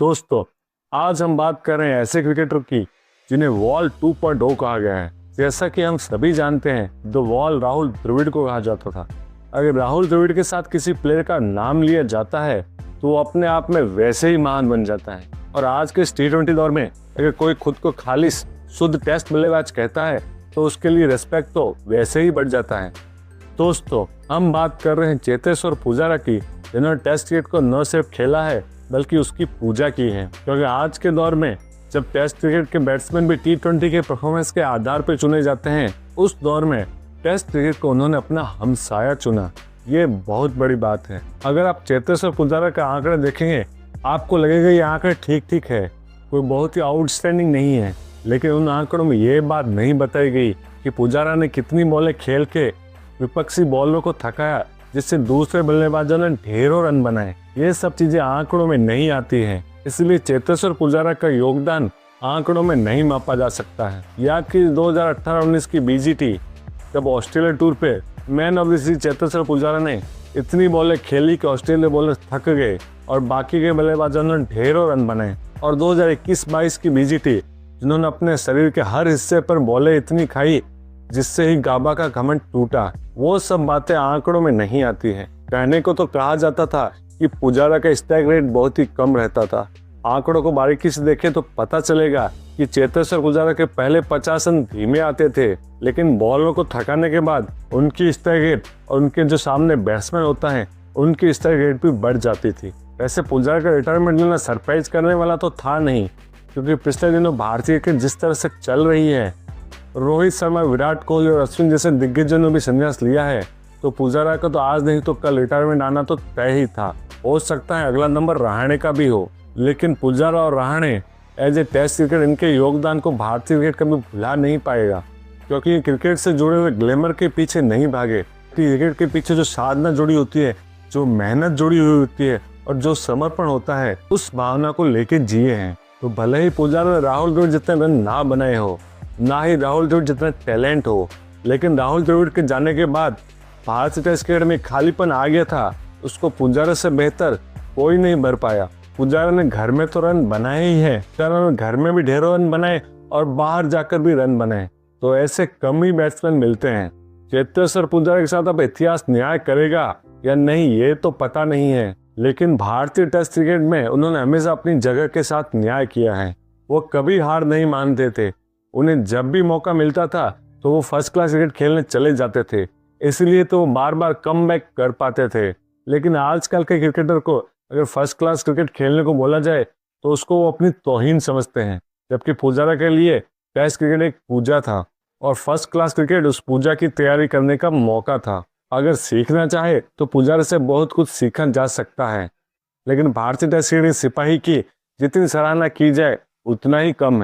दोस्तों, आज हम बात कर रहे हैं ऐसे क्रिकेटर की जिन्हें वॉल 2.0 कहा गया है। जैसा कि हम सभी जानते हैं, द वॉल राहुल द्रविड़ को कहा जाता था। अगर राहुल द्रविड़ के साथ किसी प्लेयर का नाम लिया जाता है तो वो अपने आप में वैसे ही महान बन जाता है। और आज के T20 दौर में अगर कोई खुद को खालिश शुद्ध टेस्ट बल्लेबाज कहता है तो उसके लिए रिस्पेक्ट तो वैसे ही बढ़ जाता है। दोस्तों, हम बात कर रहे हैं चेतेश्वर पुजारा की, जिन्होंने टेस्ट क्रिकेट को न सिर्फ खेला है बल्कि उसकी पूजा की है। क्योंकि आज के दौर में जब टेस्ट क्रिकेट के बैट्समैन भी T20 के परफॉर्मेंस के आधार पर चुने जाते हैं, उस दौर में टेस्ट क्रिकेट को उन्होंने अपना हमसाया चुना। ये बहुत बड़ी बात है। अगर आप चेतेश्वर पुजारा का आंकड़ा देखेंगे, आपको लगेगा ये आंकड़े ठीक ठीक है, कोई बहुत ही आउटस्टैंडिंग नहीं है। लेकिन उन आंकड़ों में ये बात नहीं बताई गई कि पुजारा ने कितनी बॉलें खेल के विपक्षी बॉलरों को थकाया, जिससे दूसरे बल्लेबाजों ने ढेरों रन बनाए। ये सब चीजें आंकड़ों में नहीं आती हैं, इसलिए चेतेश्वर पुजारा का योगदान आंकड़ों में नहीं मापा जा सकता है। याद कीजिए 2018-19 की BGT, जब ऑस्ट्रेलिया टूर पे man of the series Cheteshwar Pujara ने इतनी बॉलें खेली कि ऑस्ट्रेलिया बॉलर थक गए और बाकी के बल्लेबाजों ने ढेरों रन बनाए। और 2021-22 की BGT, जिन्होंने अपने शरीर के हर हिस्से पर बॉलें इतनी खाई जिससे ही गाबा का घमंड टूटा, वो सब बातें आंकड़ों में नहीं आती है। कहने को तो कहा जाता था कि पुजारा का स्ट्राइक रेट बहुत ही कम रहता था। आंकड़ों को बारीकी से देखें तो पता चलेगा कि चेतेश्वर पुजारा के पहले 50 रन धीमे आते थे, लेकिन बॉलरों को थकाने के बाद उनकी स्ट्राइक रेट और उनके जो सामने बैट्समैन होता है उनकी स्ट्राइक रेट भी बढ़ जाती थी। वैसे पुजारा का रिटायरमेंट लेना सरप्राइज करने वाला तो था नहीं, क्योंकि पिछले दिनों भारतीय क्रिकेट जिस तरह से चल रही है, रोहित शर्मा, विराट कोहली और अश्विन जैसे दिग्गजों ने भी संन्यास लिया है, तो पुजारा का तो आज नहीं तो कल रिटायरमेंट आना तो तय ही था। हो सकता है अगला नंबर रहाणे का भी हो, लेकिन पुजारा और Rahane as a test cricket, इनके योगदान को भारतीय क्रिकेट कभी भुला नहीं पाएगा। क्योंकि क्रिकेट से जुड़े हुए ग्लैमर के पीछे नहीं भागे, क्रिकेट के पीछे जो साधना जुड़ी होती है, जो मेहनत जुड़ी हुई होती है और जो समर्पण होता है, उस भावना को लेके जिए हैं। तो भले ही पुजारा राहुल द्रविड़ जितने रन ना बनाए हो, ना ही राहुल द्रविड़ जितना टैलेंट हो, लेकिन राहुल द्रविड़ के जाने के बाद भारत टेस्ट क्रिकेट में खालीपन आ गया था, उसको पुजारा से बेहतर कोई नहीं भर पाया। पुजारा ने घर में तो रन बनाए ही है, पुजारा ने घर में भी ढेरों रन बनाए और बाहर जाकर भी रन बनाए, तो ऐसे कम ही बैट्समैन मिलते हैं। चेतेश्वर पुजारा के साथ अब इतिहास न्याय करेगा या नहीं ये तो पता नहीं है, लेकिन भारतीय टेस्ट क्रिकेट में उन्होंने हमेशा अपनी जगह के साथ न्याय किया है। वो कभी हार नहीं मानते थे, उन्हें जब भी मौका मिलता था तो वो फर्स्ट क्लास क्रिकेट खेलने चले जाते थे, इसलिए तो वो बार बार कम बैक कर पाते थे। लेकिन आजकल के क्रिकेटर को अगर फर्स्ट क्लास क्रिकेट खेलने को बोला जाए तो उसको वो अपनी तौहीन समझते हैं, जबकि पुजारा के लिए टेस्ट क्रिकेट एक पूजा था और फर्स्ट क्लास क्रिकेट उस पूजा की तैयारी करने का मौका था। अगर सीखना चाहे तो पुजारा से बहुत कुछ सीखा जा सकता है, लेकिन भारतीय टेस्ट क्रिकेट सिपाही की जितनी सराहना की जाए उतना ही कम है।